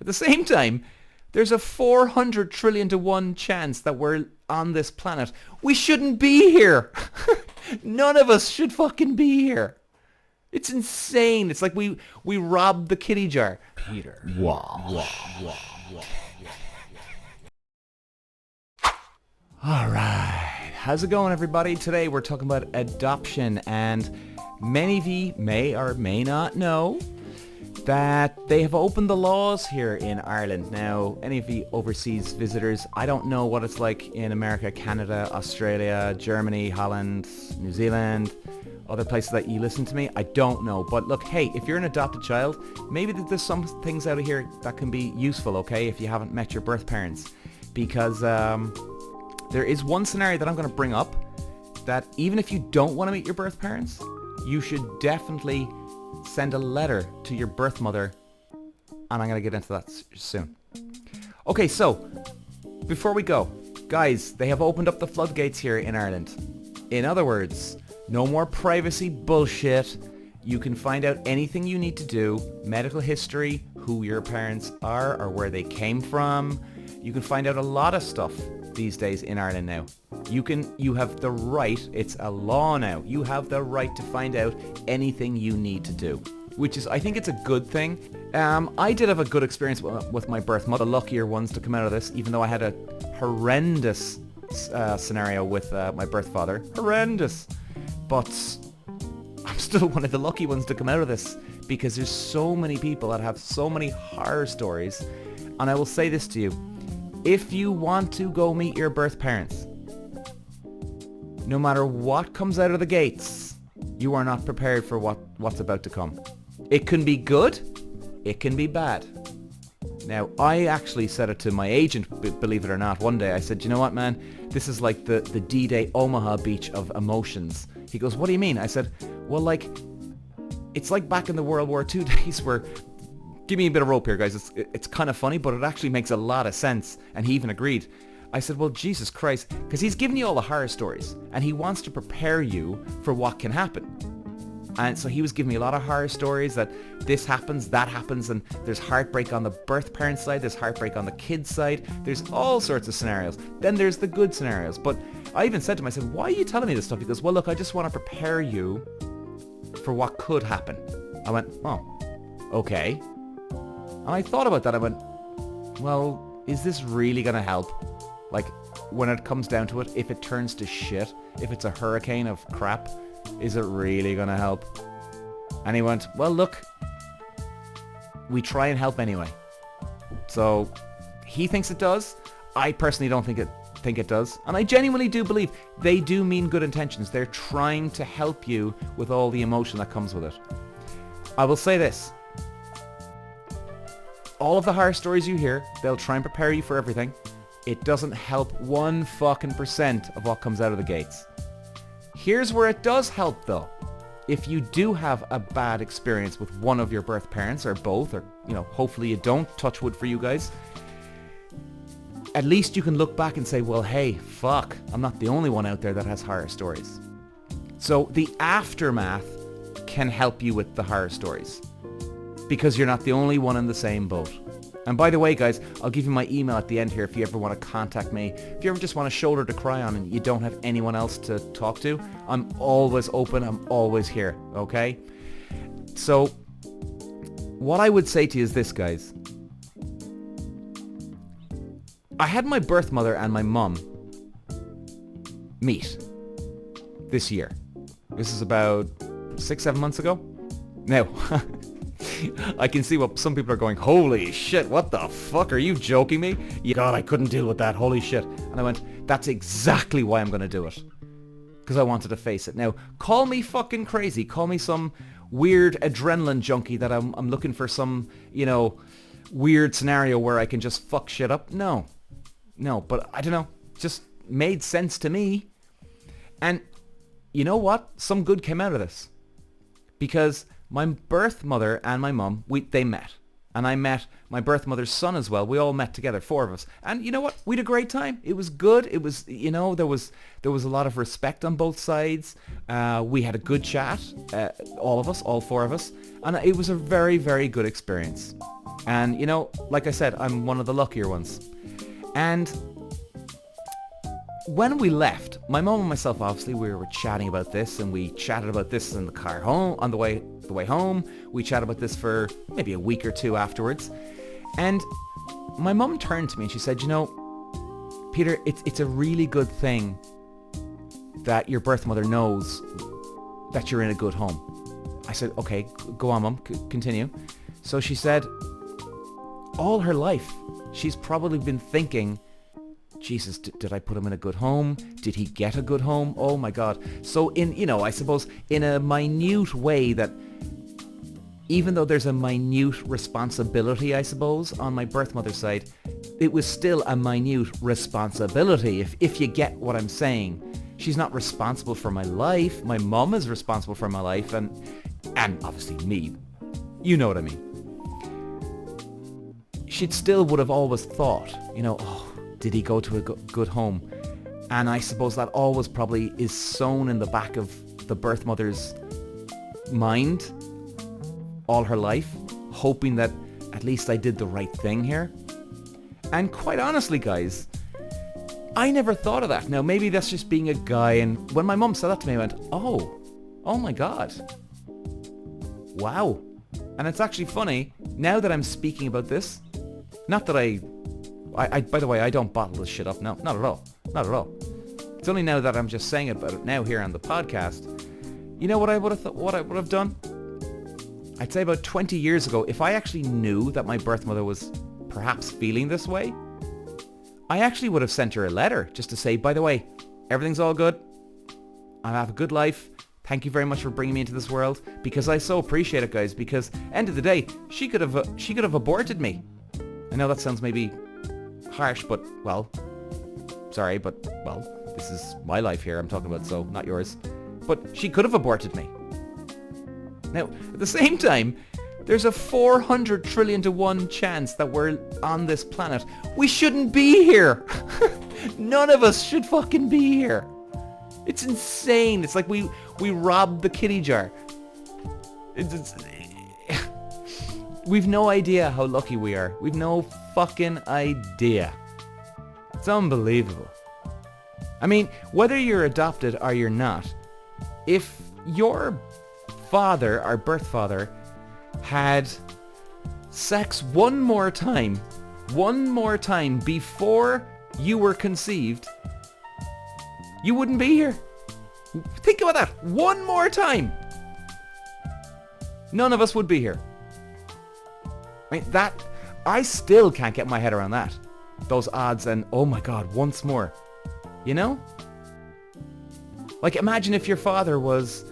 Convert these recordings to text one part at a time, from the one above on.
At the same time, there's a 400 trillion to 1 chance that we're on this planet. We shouldn't be here. None of us should fucking be here. It's insane. It's like we robbed the kitty jar. Peter. All right. How's it going, everybody? Today we're talking about adoption, and many of you may or may not know that they have opened the laws here in Ireland. Now, any of you overseas visitors, I don't know what it's like in America, Canada, Australia, Germany, Holland, New Zealand, other places that you listen to me. I don't know. But look, hey, if you're an adopted child, maybe there's some things out of here that can be useful, okay, if you haven't met your birth parents. Because there is one scenario that I'm going to bring up that even if you don't want to meet your birth parents, you should definitely send a letter to your birth mother, and I'm going to get into that soon. Okay, so before we go, guys, they have opened up the floodgates here in Ireland. In other words, no more privacy bullshit. You can find out anything you need to do, medical history, who your parents are or where they came from. You can find out a lot of stuff these days in Ireland now. You have the right, it's a law now, you have the right to find out anything you need to do, which is, I think it's a good thing. I did have a good experience with my birth mother, the luckier ones to come out of this, even though I had a horrendous scenario with my birth father. Horrendous. But I'm still one of the lucky ones to come out of this, because there's so many people that have so many horror stories. And I will say this to you, if you want to go meet your birth parents, no matter what comes out of the gates, you are not prepared for what's about to come. It can be good, it can be bad. Now, I actually said it to my agent, believe it or not, one day. I said, you know what, man, this is like the D-Day Omaha beach of emotions. He goes, what do you mean? I said, well, like, it's like back in the World War II days where, give me a bit of rope here, guys. It's kind of funny, but it actually makes a lot of sense. And he even agreed. I said, well, Jesus Christ, because he's giving you all the horror stories, and he wants to prepare you for what can happen. And so he was giving me a lot of horror stories that this happens, that happens, and there's heartbreak on the birth parent side, there's heartbreak on the kid's side, there's all sorts of scenarios. Then there's the good scenarios. But I even said to him, I said, why are you telling me this stuff? He goes, well, look, I just want to prepare you for what could happen. I went, oh, okay. And I thought about that. I went, well, is this really going to help? Like, when it comes down to it, if it turns to shit, if it's a hurricane of crap, is it really going to help? And he went, well, look, we try and help anyway. So he thinks it does. I personally don't think it does. And I genuinely do believe they do mean good intentions. They're trying to help you with all the emotion that comes with it. I will say this. All of the horror stories you hear, they'll try and prepare you for everything. It doesn't help 1% of what comes out of the gates. Here's where it does help, though. If you do have a bad experience with one of your birth parents, or both, or, hopefully you don't, touch wood for you guys, at least you can look back and say, well, hey, fuck, I'm not the only one out there that has horror stories. So the aftermath can help you with the horror stories, because you're not the only one in the same boat. And by the way, guys, I'll give you my email at the end here if you ever want to contact me. If you ever just want a shoulder to cry on and you don't have anyone else to talk to, I'm always open. I'm always here, okay? So what I would say to you is this, guys. I had my birth mother and my mum meet this year. This is about 6-7 months ago. Now, I can see what some people are going, holy shit, what the fuck, are you joking me? God, I couldn't deal with that, holy shit. And I went, that's exactly why I'm going to do it. Because I wanted to face it. Now, call me fucking crazy. Call me some weird adrenaline junkie that I'm looking for some, weird scenario where I can just fuck shit up. No, but I don't know. Just made sense to me. And you know what? Some good came out of this. Because my birth mother and my mum, they met. And I met my birth mother's son as well. We all met together, 4 of us. And you know what? We had a great time. It was good. It was, there was a lot of respect on both sides. We had a good chat, all of us, all 4 of us. And it was a very, very good experience. And, you know, like I said, I'm one of the luckier ones. And when we left, my mum and myself, obviously, we were chatting about this, and we chatted about this in the car home, on the way home. We chatted about this for maybe a week or two afterwards. And my mum turned to me and she said, you know, Peter, it's a really good thing that your birth mother knows that you're in a good home. I said, okay, go on, Mum, continue. So she said, all her life, she's probably been thinking, Jesus, did I put him in a good home? Did he get a good home? Oh my God. So I suppose in a minute way that, even though there's a minute responsibility, I suppose, on my birth mother's side, it was still a minute responsibility, if you get what I'm saying. She's not responsible for my life. My mum is responsible for my life, and obviously me. You know what I mean. She still would have always thought, oh, did he go to a good home? And I suppose that always probably is sewn in the back of the birth mother's mind all her life, hoping that at least I did the right thing here. And quite honestly, guys, I never thought of that. Now, maybe that's just being a guy, and when my mum said that to me, I went, oh my God. Wow. And it's actually funny, now that I'm speaking about this, not that I by the way, I don't bottle this shit up. No, not at all. Not at all. It's only now that I'm just saying about it now here on the podcast. You know what I would have done? I'd say about 20 years ago, if I actually knew that my birth mother was perhaps feeling this way, I actually would have sent her a letter just to say, by the way, everything's all good. I have a good life. Thank you very much for bringing me into this world, because I so appreciate it, guys, because end of the day, she could have aborted me. I know that sounds maybe harsh, but, well, sorry, but, well, this is my life here I'm talking about, so not yours. But she could have aborted me. Now, at the same time, there's a 400 trillion to 1 chance that we're on this planet. We shouldn't be here. None of us should fucking be here. It's insane. It's like we robbed the kitty jar. We've no idea how lucky we are. We've no fucking idea. It's unbelievable. I mean, whether you're adopted or you're not, if your father, our birth father, had sex one more time before you were conceived, you wouldn't be here. Think about that. One more time. None of us would be here. I mean, I still can't get my head around that. Those odds, and oh my God, once more. You know? Like, imagine if your father was...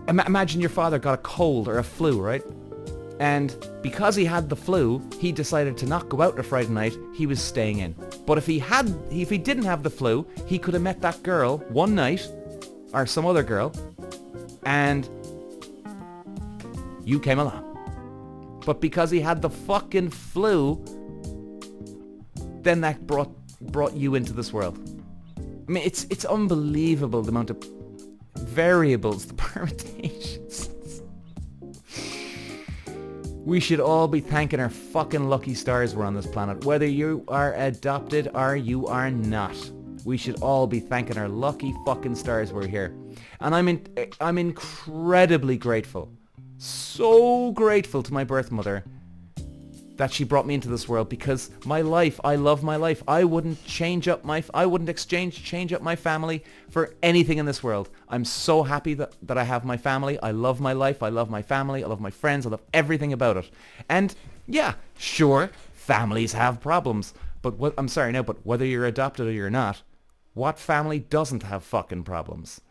Imagine your father got a cold or a flu, right? And because he had the flu, he decided to not go out on a Friday night. He was staying in. But if he didn't have the flu, he could have met that girl one night, or some other girl, and you came along. But because he had the fucking flu, then that brought you into this world. I mean, it's unbelievable the amount of variables, the permutations. We should all be thanking our fucking lucky stars we're on this planet, whether you are adopted or you are not. We should all be thanking our lucky fucking stars we're here. And I'm incredibly grateful, so grateful to my birth mother that she brought me into this world, because my life, I love my life. I wouldn't change up my family for anything in this world. I'm so happy that I have my family. I love my life. I love my family. I love my friends. I love everything about it. And yeah, sure, families have problems. But but whether you're adopted or you're not, what family doesn't have fucking problems?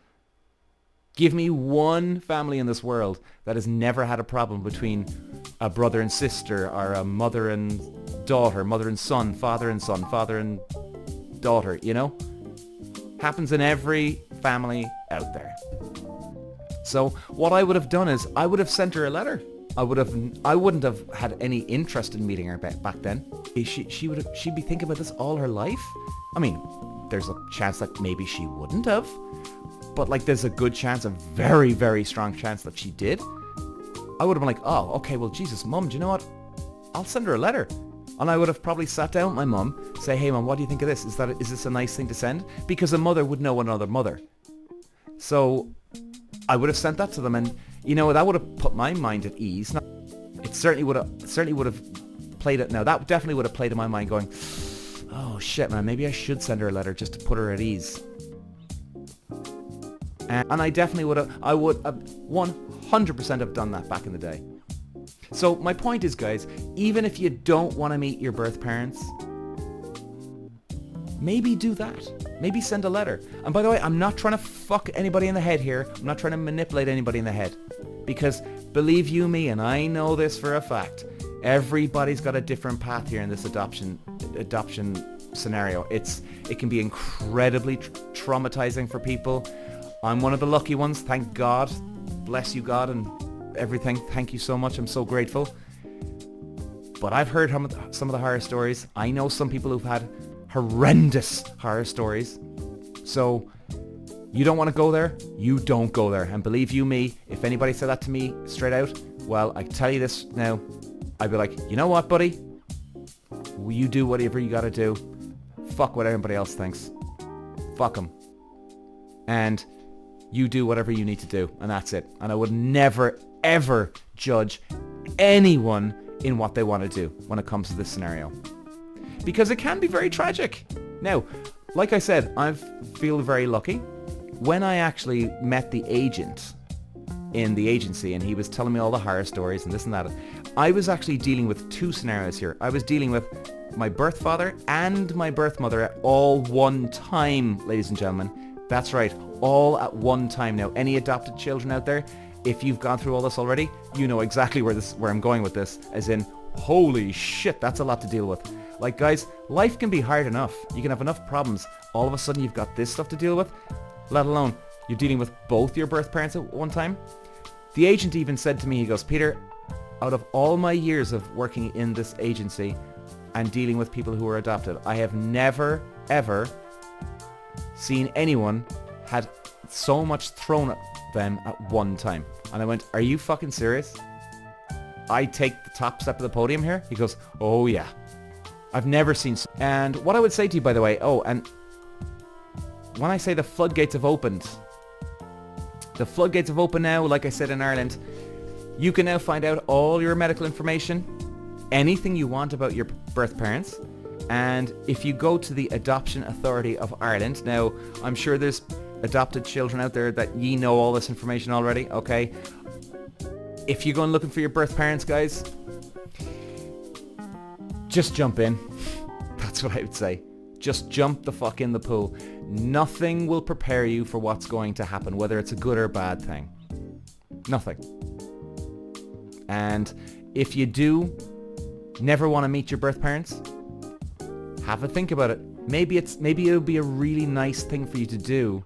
Give me one family in this world that has never had a problem between a brother and sister, or a mother and daughter, mother and son, father and daughter, you know? Happens in every family out there. So what I would have done is I would have sent her a letter. I wouldn't have had any interest in meeting her back then. She'd be thinking about this all her life. I mean, there's a chance that maybe she wouldn't have. But like, there's a good chance, a very, very strong chance that she did. I would have been like, oh, okay, well, Jesus, Mum, do you know what? I'll send her a letter. And I would have probably sat down with my mum, say, hey, Mum, what do you think of this? Is this a nice thing to send? Because a mother would know another mother. So I would have sent that to them, and, you know, that would have put my mind at ease. It certainly would have played it. Now, that definitely would have played in my mind going, oh, shit, man, maybe I should send her a letter just to put her at ease. And I definitely would have 100% have done that back in the day. So my point is, guys, even if you don't want to meet your birth parents, maybe do that. Maybe send a letter. And by the way, I'm not trying to fuck anybody in the head here. I'm not trying to manipulate anybody in the head. Because believe you me, and I know this for a fact, everybody's got a different path here in this adoption scenario. It can be incredibly traumatizing for people. I'm one of the lucky ones, thank God. Bless you, God, and everything. Thank you so much. I'm so grateful. But I've heard some of the horror stories. I know some people who've had horrendous horror stories. So you don't want to go there, you don't go there. And believe you me, if anybody said that to me straight out, well, I tell you this now, I'd be like, you know what, buddy? You do whatever you got to do. Fuck what everybody else thinks. Fuck them. And you do whatever you need to do, and that's it. And I would never, ever judge anyone in what they want to do when it comes to this scenario. Because it can be very tragic. Now, like I said, I feel very lucky. When I actually met the agent in the agency and he was telling me all the horror stories and this and that, I was actually dealing with two scenarios here. I was dealing with my birth father and my birth mother at all one time, ladies and gentlemen. That's right, all at one time. Now, any adopted children out there, if you've gone through all this already, you know exactly where I'm going with this, as in, holy shit, that's a lot to deal with. Like, guys, life can be hard enough. You can have enough problems. All of a sudden, you've got this stuff to deal with, let alone you're dealing with both your birth parents at one time. The agent even said to me, he goes, Peter, out of all my years of working in this agency and dealing with people who are adopted, I have never, ever seen anyone had so much thrown at them at one time. And I went, are you fucking serious? I take the top step of the podium here? He goes, oh yeah. I've never seen... And what I would say to you, by the way, and when I say the floodgates have opened, the floodgates have opened now, like I said, in Ireland. You can now find out all your medical information, anything you want about your birth parents. And if you go to the Adoption Authority of Ireland, now I'm sure there's adopted children out there that ye know all this information already, okay? If you're going looking for your birth parents, guys, just jump in. That's what I would say. Just jump the fuck in the pool. Nothing will prepare you for what's going to happen, whether it's a good or bad thing. Nothing. And if you do never want to meet your birth parents, have a think about it. Maybe it'll be a really nice thing for you to do,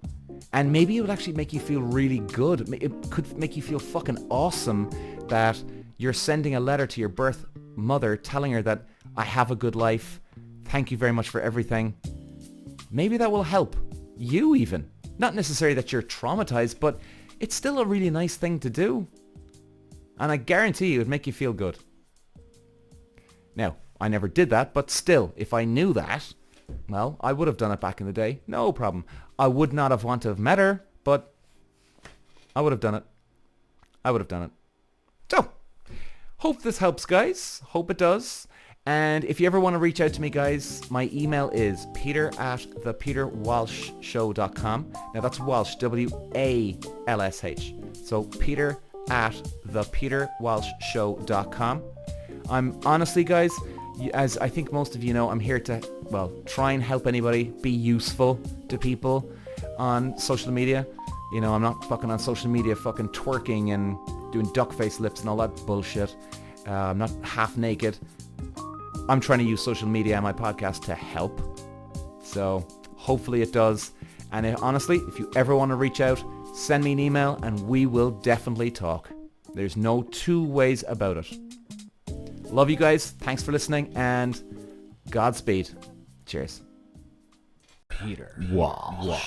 and maybe it would actually make you feel really good. It could make you feel fucking awesome that you're sending a letter to your birth mother telling her that I have a good life. Thank you very much for everything. Maybe that will help you even. Not necessarily that you're traumatized, but it's still a really nice thing to do. And I guarantee you it would make you feel good. Now, I never did that, but still, if I knew that, well, I would have done it back in the day. No problem. I would not have wanted to have met her, but I would have done it. I would have done it. So, hope this helps, guys. Hope it does. And if you ever want to reach out to me, guys, my email is peter@thepeterwalshshow.com. Now that's Walsh, W-A-L-S-H. So peter@thepeterwalshshow.com. I'm honestly, guys, as I think most of you know, I'm here to, well, try and help anybody, be useful to people on social media. You know, I'm not fucking on social media fucking twerking and doing duck face lips and all that bullshit. I'm not half naked. I'm trying to use social media and my podcast to help. So hopefully it does. And honestly, if you ever want to reach out, send me an email and we will definitely talk. There's no two ways about it. Love you guys. Thanks for listening and Godspeed. Cheers. Peter. Wow.